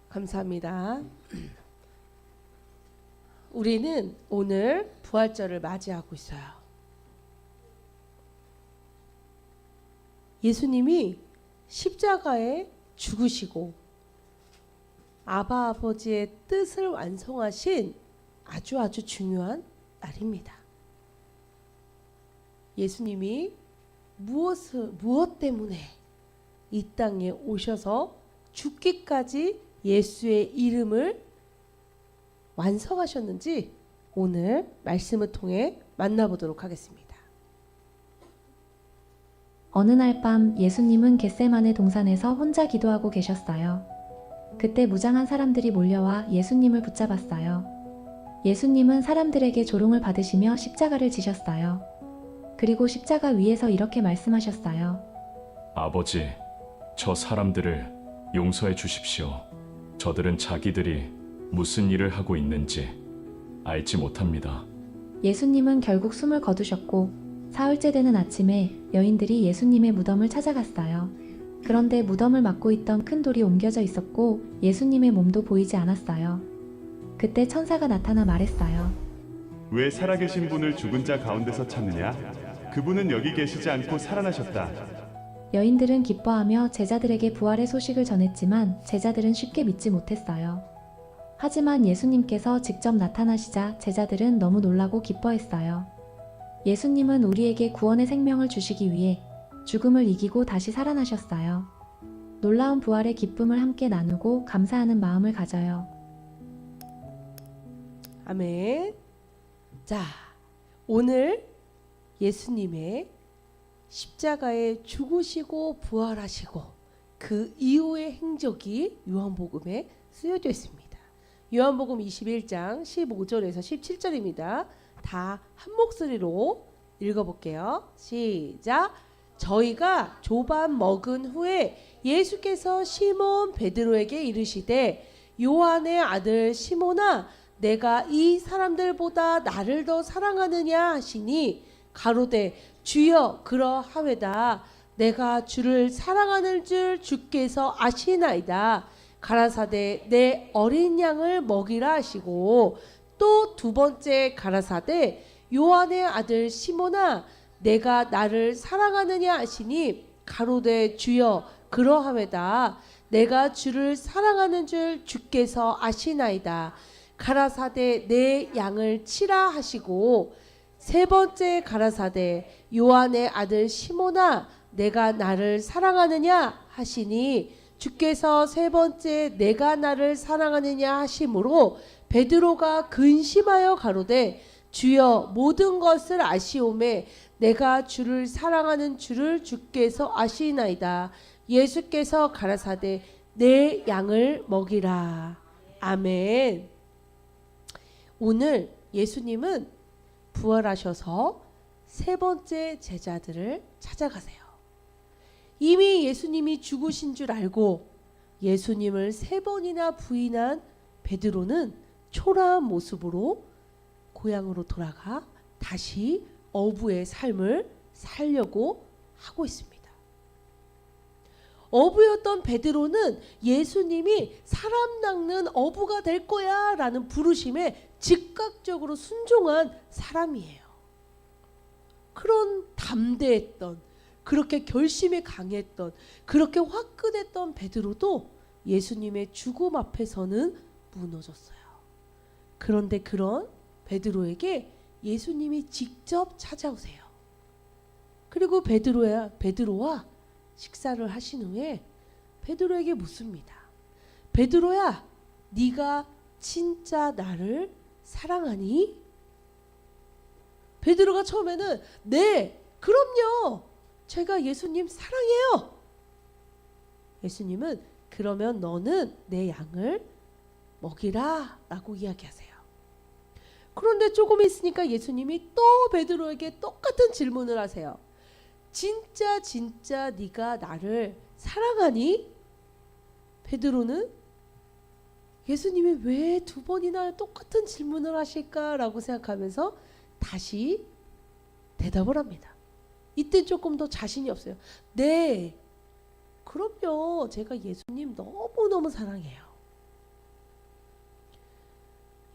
감사합니다. 우리는 오늘 부활절을 맞이하고 있어요. 예수님이 십자가에 죽으시고 아바 아버지의 뜻을 완성하신 아주 중요한 날입니다. 예수님이 무엇 때문에 이 땅에 오셔서 죽기까지 예수의 이름을 완성하셨는지 오늘 말씀을 통해 만나보도록 하겠습니다. 어느 날 밤 예수님은 겟세마네 동산에서 혼자 기도하고 계셨어요. 그때 무장한 사람들이 몰려와 예수님을 붙잡았어요. 예수님은 사람들에게 조롱을 받으시며 십자가를 지셨어요. 그리고 십자가 위에서 이렇게 말씀하셨어요. 아버지, 저 사람들을 용서해 주십시오. 저들은 자기들이 무슨 일을 하고 있는지 알지 못합니다. 예수님은 결국 숨을 거두셨고 사흘째 되는 아침에 여인들이 예수님의 무덤을 찾아갔어요. 그런데 무덤을 막고 있던 큰 돌이 옮겨져 있었고 예수님의 몸도 보이지 않았어요. 그때 천사가 나타나 말했어요. 왜 살아계신 분을 죽은 자 가운데서 찾느냐? 그분은 여기 계시지 않고 살아나셨다. 여인들은 기뻐하며 제자들에게 부활의 소식을 전했지만 제자들은 쉽게 믿지 못했어요. 하지만 예수님께서 직접 나타나시자 제자들은 너무 놀라고 기뻐했어요. 예수님은 우리에게 구원의 생명을 주시기 위해 죽음을 이기고 다시 살아나셨어요. 놀라운 부활의 기쁨을 함께 나누고 감사하는 마음을 가져요. 아멘. 자, 오늘 예수님의 십자가에 죽으시고 부활하시고 그 이후의 행적이 요한복음에 쓰여져 있습니다. 요한복음 21장 15절에서 17절입니다. 다 한 목소리로 읽어볼게요. 시작. 저희가 조반 먹은 후에 예수께서 시몬 베드로에게 이르시되 요한의 아들 시몬아 내가 이 사람들보다 나를 더 사랑하느냐 하시니 가로되 주여 그러하외다. 내가 주를 사랑하는 줄 주께서 아시나이다. 가라사대 내 어린 양을 먹이라 하시고 또 두 번째 가라사대 요한의 아들 시몬아 내가 나를 사랑하느냐 하시니 가로되 주여 그러하외다. 내가 주를 사랑하는 줄 주께서 아시나이다. 가라사대 내 양을 치라 하시고 세 번째 가라사대 요한의 아들 시몬아 내가 나를 사랑하느냐 하시니 주께서 세 번째 내가 나를 사랑하느냐 하심으로 베드로가 근심하여 가로되 주여 모든 것을 아시오매 내가 주를 사랑하는 줄을 주께서 아시나이다. 예수께서 가라사대 내 양을 먹이라. 아멘. 오늘 예수님은 부활하셔서 세 번째 제자들을 찾아가세요. 이미 예수님이 죽으신 줄 알고 예수님을 세 번이나 부인한 베드로는 초라한 모습으로 고향으로 돌아가 다시 어부의 삶을 살려고 하고 있습니다. 어부였던 베드로는 예수님이 사람 낚는 어부가 될 거야 라는 부르심에 즉각적으로 순종한 사람이에요. 그런 담대했던, 그렇게 결심이 강했던, 그렇게 화끈했던 베드로도 예수님의 죽음 앞에서는 무너졌어요. 그런데 그런 베드로에게 예수님이 직접 찾아오세요. 그리고 베드로와 식사를 하신 후에 베드로에게 묻습니다. 베드로야, 네가 진짜 나를 사랑하니? 베드로가 처음에는 네, 그럼요. 제가 예수님 사랑해요. 예수님은 그러면 너는 내 양을 먹이라 라고 이야기하세요. 그런데 조금 있으니까 예수님이 또 베드로에게 똑같은 질문을 하세요. 진짜 네가 나를 사랑하니? 베드로는 예수님이 왜 두 번이나 똑같은 질문을 하실까라고 생각하면서 다시 대답을 합니다. 이때 조금 더 자신이 없어요. 네, 그럼요. 제가 예수님 너무너무 사랑해요.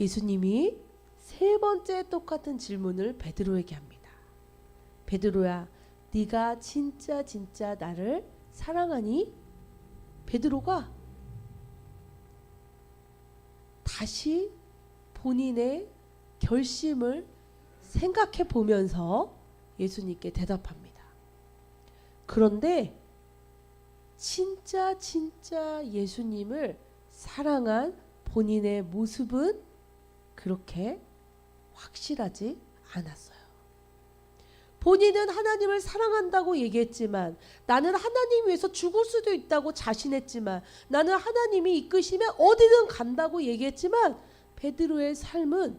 예수님이 세 번째 똑같은 질문을 베드로에게 합니다. 베드로야, 네가 진짜 나를 사랑하니? 베드로가 다시 본인의 결심을 생각해 보면서 예수님께 대답합니다. 그런데 진짜 예수님을 사랑한 본인의 모습은 그렇게 확실하지 않았어요. 본인은 하나님을 사랑한다고 얘기했지만, 나는 하나님 위해서 죽을 수도 있다고 자신했지만, 나는 하나님이 이끄시면 어디든 간다고 얘기했지만, 베드로의 삶은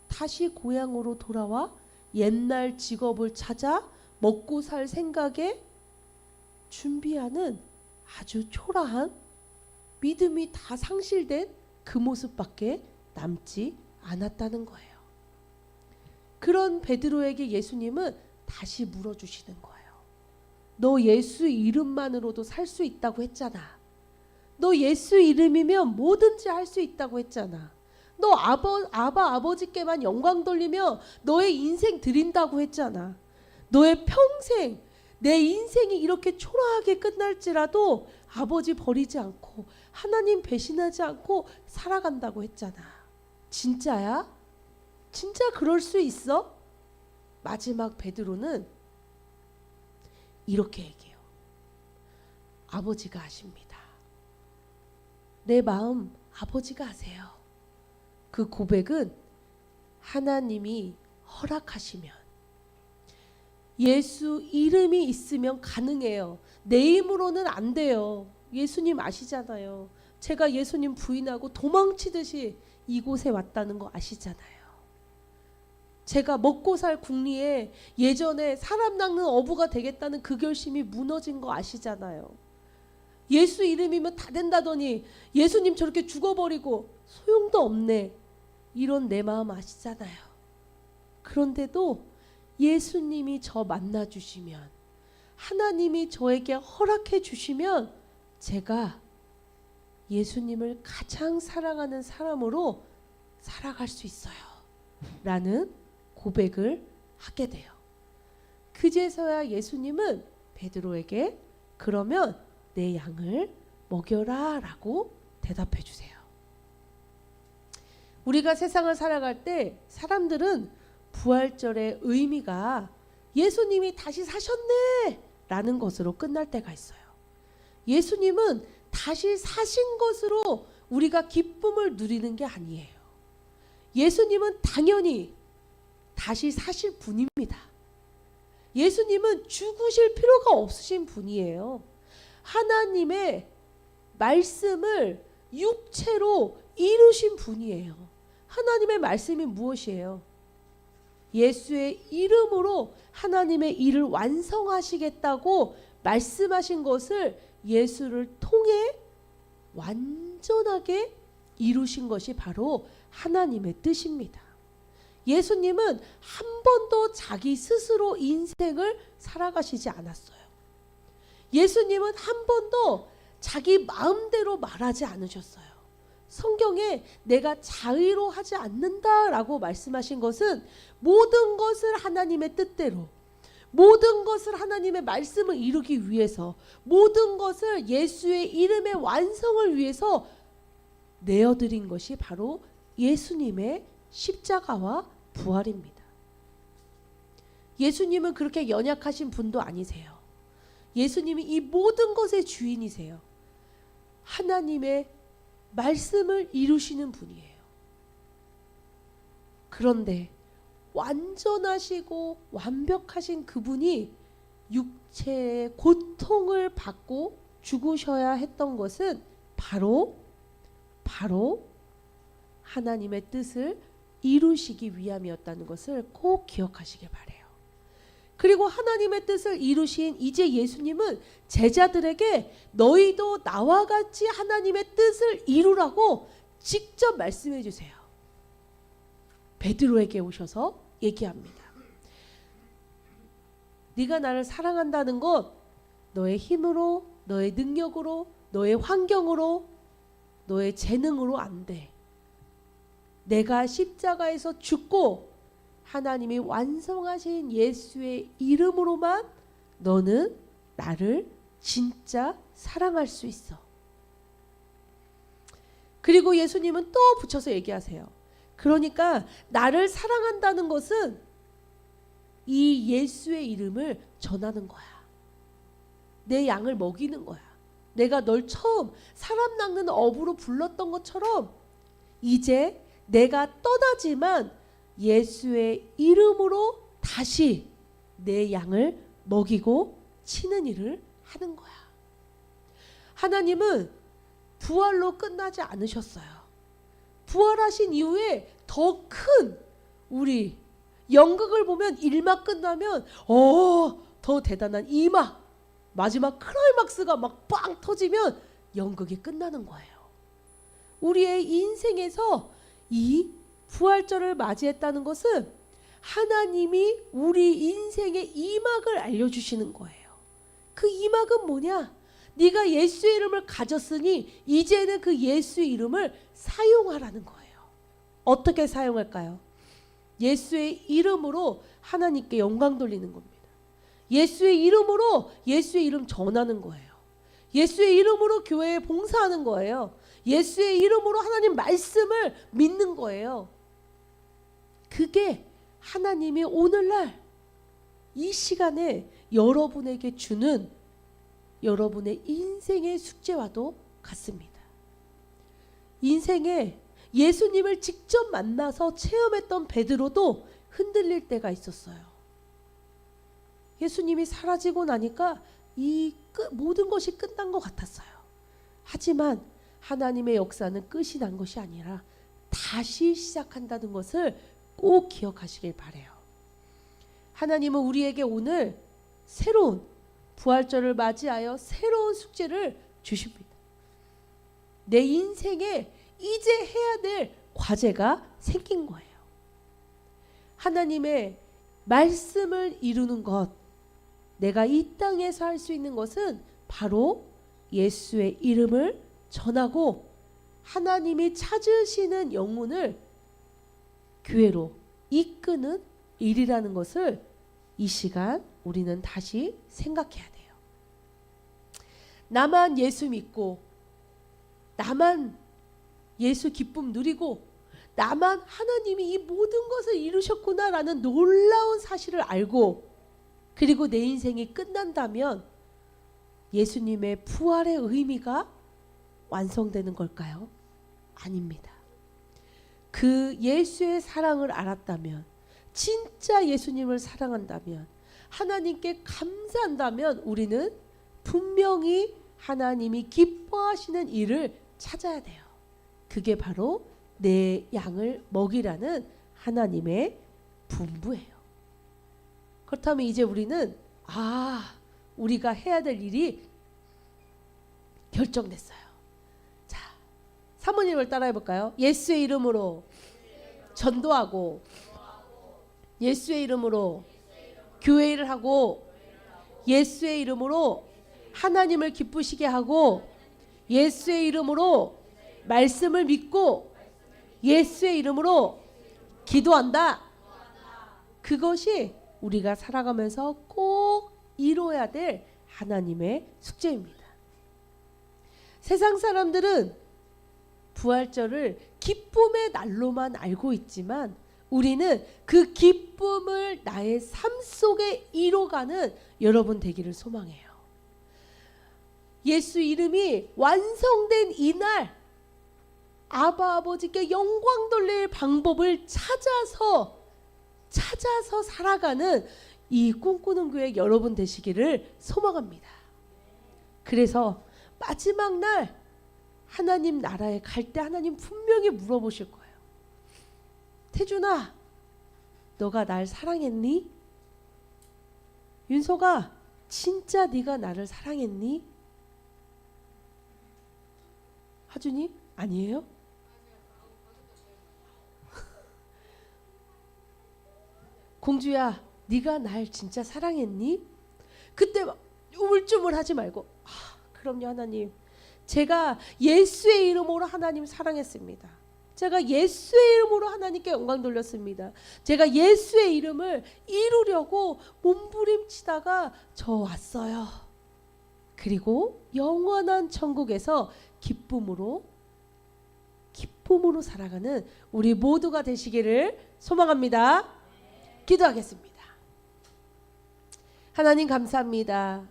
다시 고향으로 돌아와 옛날 직업을 찾아 먹고 살 생각에 준비하는 아주 초라한, 믿음이 다 상실된 그 모습밖에 남지 않았다는 거예요. 그런 베드로에게 예수님은 다시 물어주시는 거예요. 너 예수 이름만으로도 살 수 있다고 했잖아. 너 예수 이름이면 뭐든지 할 수 있다고 했잖아. 너 아버지께만 영광 돌리며 너의 인생 드린다고 했잖아. 너의 평생, 내 인생이 이렇게 초라하게 끝날지라도 아버지 버리지 않고 하나님 배신하지 않고 살아간다고 했잖아. 진짜야? 진짜 그럴 수 있어? 마지막 베드로는 이렇게 얘기해요. 아버지가 아십니다. 내 마음 아버지가 아세요. 그 고백은 하나님이 허락하시면, 예수 이름이 있으면 가능해요. 내 힘으로는 안 돼요. 예수님 아시잖아요. 제가 예수님 부인하고 도망치듯이 이곳에 왔다는 거 아시잖아요. 제가 먹고 살 궁리에 예전에 사람 낚는 어부가 되겠다는 그 결심이 무너진 거 아시잖아요. 예수 이름이면 다 된다더니 예수님 저렇게 죽어버리고 소용도 없네. 이런 내 마음 아시잖아요. 그런데도 예수님이 저 만나주시면, 하나님이 저에게 허락해 주시면 제가 예수님을 가장 사랑하는 사람으로 살아갈 수 있어요. 라는 고백을 하게 돼요. 그제서야 예수님은 베드로에게 그러면 내 양을 먹여라 라고 대답해 주세요. 우리가 세상을 살아갈 때 사람들은 부활절의 의미가 예수님이 다시 사셨네 라는 것으로 끝날 때가 있어요. 예수님은 다시 사신 것으로 우리가 기쁨을 누리는 게 아니에요. 예수님은 당연히 다시 사실 분입니다. 예수님은 죽으실 필요가 없으신 분이에요. 하나님의 말씀을 육체로 이루신 분이에요. 하나님의 말씀이 무엇이에요? 예수의 이름으로 하나님의 일을 완성하시겠다고 말씀하신 것을 예수를 통해 완전하게 이루신 것이 바로 하나님의 뜻입니다. 예수님은 한 번도 자기 스스로 인생을 살아가시지 않았어요. 예수님은 한 번도 자기 마음대로 말하지 않으셨어요. 성경에 내가 자의로 하지 않는다라고 말씀하신 것은 모든 것을 하나님의 뜻대로, 모든 것을 하나님의 말씀을 이루기 위해서, 모든 것을 예수의 이름의 완성을 위해서 내어드린 것이 바로 예수님의 십자가와 부활입니다. 예수님은 그렇게 연약하신 분도 아니세요. 예수님이 이 모든 것의 주인이세요. 하나님의 말씀을 이루시는 분이에요. 그런데 완전하시고 완벽하신 그분이 육체의 고통을 받고 죽으셔야 했던 것은 바로 하나님의 뜻을 이루시기 위함이었다는 것을 꼭 기억하시길 바래요. 그리고 하나님의 뜻을 이루신 이제 예수님은 제자들에게 너희도 나와 같이 하나님의 뜻을 이루라고 직접 말씀해 주세요. 베드로에게 오셔서 얘기합니다. 네가 나를 사랑한다는 것 너의 힘으로, 너의 능력으로, 너의 환경으로, 너의 재능으로 안 돼. 내가 십자가에서 죽고 하나님이 완성하신 예수의 이름으로만 너는 나를 진짜 사랑할 수 있어. 그리고 예수님은 또 붙여서 얘기하세요. 그러니까 나를 사랑한다는 것은 이 예수의 이름을 전하는 거야. 내 양을 먹이는 거야. 내가 널 처음 사람 낚는 어부로 불렀던 것처럼 이제 내가 떠나지만 예수의 이름으로 다시 내 양을 먹이고 치는 일을 하는 거야. 하나님은 부활로 끝나지 않으셨어요. 부활하신 이후에 더 큰 우리 연극을 보면 1막 끝나면 더 대단한 2막 마지막 클라이막스가 막 빵 터지면 연극이 끝나는 거예요. 우리의 인생에서 이 부활절을 맞이했다는 것은 하나님이 우리 인생의 2막을 알려주시는 거예요. 그 2막은 뭐냐? 네가 예수의 이름을 가졌으니 이제는 그 예수의 이름을 사용하라는 거예요. 어떻게 사용할까요? 예수의 이름으로 하나님께 영광 돌리는 겁니다. 예수의 이름으로 예수의 이름 전하는 거예요. 예수의 이름으로 교회에 봉사하는 거예요. 예수의 이름으로 하나님 말씀을 믿는 거예요. 그게 하나님이 오늘날 이 시간에 여러분에게 주는 여러분의 인생의 숙제와도 같습니다. 인생에 예수님을 직접 만나서 체험했던 베드로도 흔들릴 때가 있었어요. 예수님이 사라지고 나니까 모든 것이 끝난 것 같았어요. 하지만 하나님의 역사는 끝이 난 것이 아니라 다시 시작한다는 것을 꼭 기억하시길 바라요. 하나님은 우리에게 오늘 새로운 부활절을 맞이하여 새로운 숙제를 주십니다. 내 인생에 이제 해야 될 과제가 생긴 거예요. 하나님의 말씀을 이루는 것, 내가 이 땅에서 할 수 있는 것은 바로 예수의 이름을 전하고 하나님이 찾으시는 영혼을 교회로 이끄는 일이라는 것을 이 시간 우리는 다시 생각해야 돼요. 나만 예수 믿고 나만 예수 기쁨 누리고 나만 하나님이 이 모든 것을 이루셨구나라는 놀라운 사실을 알고 그리고 내 인생이 끝난다면 예수님의 부활의 의미가 완성되는 걸까요? 아닙니다. 그 예수의 사랑을 알았다면, 진짜 예수님을 사랑한다면, 하나님께 감사한다면 우리는 분명히 하나님이 기뻐하시는 일을 찾아야 돼요. 그게 바로 내 양을 먹이라는 하나님의 분부예요. 그렇다면 이제 우리는 우리가 해야 될 일이 결정됐어요. 자, 사모님을 따라해 볼까요? 예수의 이름으로 전도하고 예수의 이름으로 교회 일을 하고 예수의 이름으로 하나님을 기쁘시게 하고 예수의 이름으로 말씀을 믿고 예수의 이름으로 기도한다. 그것이 우리가 살아가면서 꼭 이루어야 될 하나님의 숙제입니다. 세상 사람들은 부활절을 기쁨의 날로만 알고 있지만 우리는 그 기쁨을 나의 삶 속에 이뤄가는 여러분 되기를 소망해요. 예수 이름이 완성된 이날 아버지께 영광 돌릴 방법을 찾아서 살아가는 이 꿈꾸는 교회 여러분 되시기를 소망합니다. 그래서 마지막 날 하나님 나라에 갈 때 하나님 분명히 물어보실 거예요. 태준아, 너가 날 사랑했니? 윤서가 진짜 네가 나를 사랑했니? 하준이? 아니에요? 공주야, 네가 날 진짜 사랑했니? 그때 막 우물쭈물하지 말고 그럼요 하나님, 제가 예수의 이름으로 하나님 사랑했습니다. 제가 예수의 이름으로 하나님께 영광 돌렸습니다. 제가 예수의 이름을 이루려고 몸부림치다가 저 왔어요. 그리고 영원한 천국에서 기쁨으로 살아가는 우리 모두가 되시기를 소망합니다. 기도하겠습니다. 하나님 감사합니다.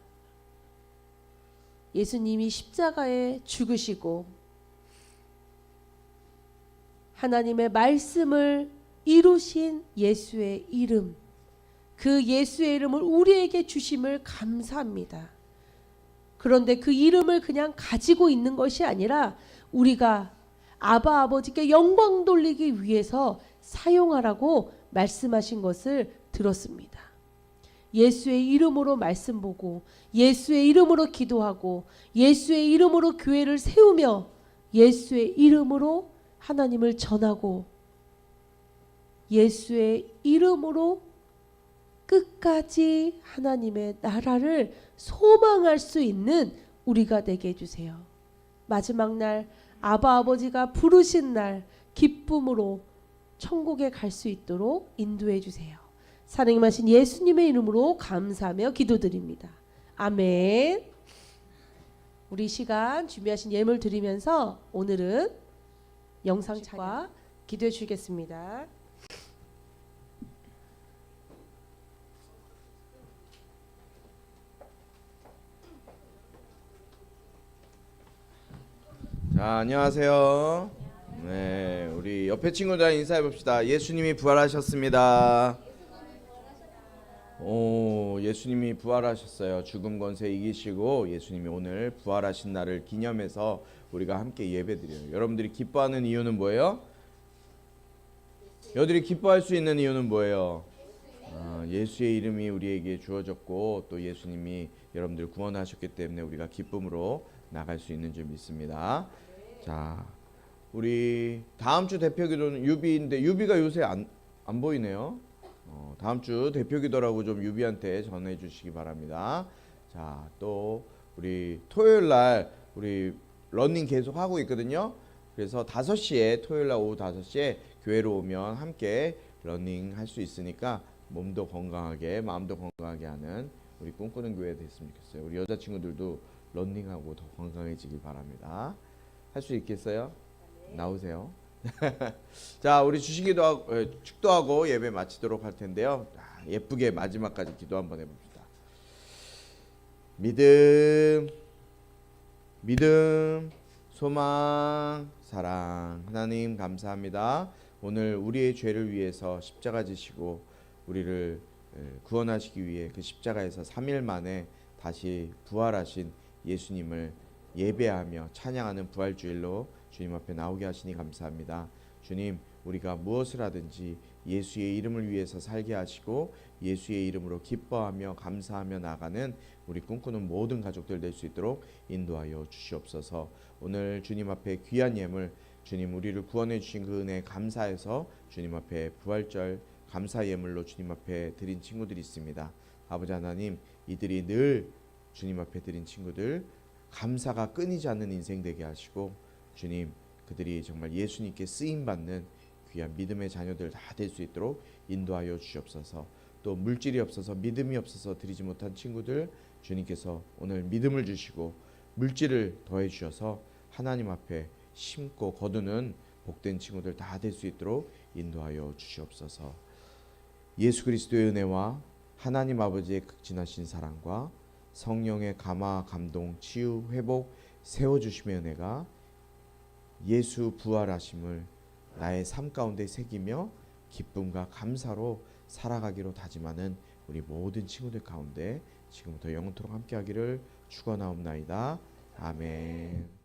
예수님이 십자가에 죽으시고 하나님의 말씀을 이루신 예수의 이름, 그 예수의 이름을 우리에게 주심을 감사합니다. 그런데 그 이름을 그냥 가지고 있는 것이 아니라 우리가 아바 아버지께 영광 돌리기 위해서 사용하라고 말씀하신 것을 들었습니다. 예수의 이름으로 말씀 보고 예수의 이름으로 기도하고 예수의 이름으로 교회를 세우며 예수의 이름으로 하나님을 전하고 예수의 이름으로 끝까지 하나님의 나라를 소망할 수 있는 우리가 되게 해주세요. 마지막 날 아바 아버지가 부르신 날 기쁨으로 천국에 갈 수 있도록 인도해 주세요. 사랑하신 예수님의 이름으로 감사하며 기도드립니다. 아멘. 우리 시간 준비하신 예물 드리면서 오늘은 영상 찬양과 기도해 주시겠습니다. 자, 안녕하세요. 네, 우리 옆에 친구들 인사해 봅시다. 예수님이 부활하셨습니다. 오, 예수님이 부활하셨어요. 죽음 권세 이기시고 예수님이 오늘 부활하신 날을 기념해서 우리가 함께 예배드려요. 여러분들이 기뻐하는 이유는 뭐예요? 여러분들이 기뻐할 수 있는 이유는 뭐예요? 예수의 이름이 우리에게 주어졌고 또 예수님이 여러분들 구원하셨기 때문에 우리가 기쁨으로 나갈 수 있는 줄 믿습니다. 자, 우리 다음 주 대표 기도는 유비인데 유비가 요새 안 보이네요. 다음 주 대표 기도라고 좀 유비한테 전해 주시기 바랍니다. 자, 또 우리 토요일 날 우리 러닝 계속 하고 있거든요. 그래서 5시에 토요일 날 오후 5시에 교회로 오면 함께 러닝 할 수 있으니까 몸도 건강하게 마음도 건강하게 하는 우리 꿈꾸는 교회 됐으면 좋겠어요. 우리 여자친구들도 러닝하고 더 건강해지길 바랍니다. 할 수 있겠어요? 나오세요. 자, 우리 주시기도 하고 축도하고 예배 마치도록 할 텐데요. 예쁘게 마지막까지 기도 한번 해봅시다. 믿음, 소망, 사랑. 하나님 감사합니다. 오늘 우리의 죄를 위해서 십자가 지시고 우리를 구원하시기 위해 그 십자가에서 3일 만에 다시 부활하신 예수님을 예배하며 찬양하는 부활주일로 주님 앞에 나오게 하시니 감사합니다. 주님, 우리가 무엇을 하든지 예수의 이름을 위해서 살게 하시고 예수의 이름으로 기뻐하며 감사하며 나가는 우리 꿈꾸는 모든 가족들 될 수 있도록 인도하여 주시옵소서. 오늘 주님 앞에 귀한 예물, 주님 우리를 구원해 주신 그 은혜에 감사해서 주님 앞에 부활절 감사 예물로 주님 앞에 드린 친구들이 있습니다. 아버지 하나님, 이들이 늘 주님 앞에 드린 친구들 감사가 끊이지 않는 인생 되게 하시고 주님, 그들이 정말 예수님께 쓰임받는 귀한 믿음의 자녀들 다 될 수 있도록 인도하여 주시옵소서. 또 물질이 없어서 믿음이 없어서 드리지 못한 친구들 주님께서 오늘 믿음을 주시고 물질을 더해 주셔서 하나님 앞에 심고 거두는 복된 친구들 다 될 수 있도록 인도하여 주시옵소서. 예수 그리스도의 은혜와 하나님 아버지의 극진하신 사랑과 성령의 감화, 감동, 치유, 회복, 세워주심의 은혜가 예수 부활하심을 나의 삶 가운데 새기며 기쁨과 감사로 살아가기로 다짐하는 우리 모든 친구들 가운데 지금부터 영원토록 함께하기를 축원하옵나이다. 아멘.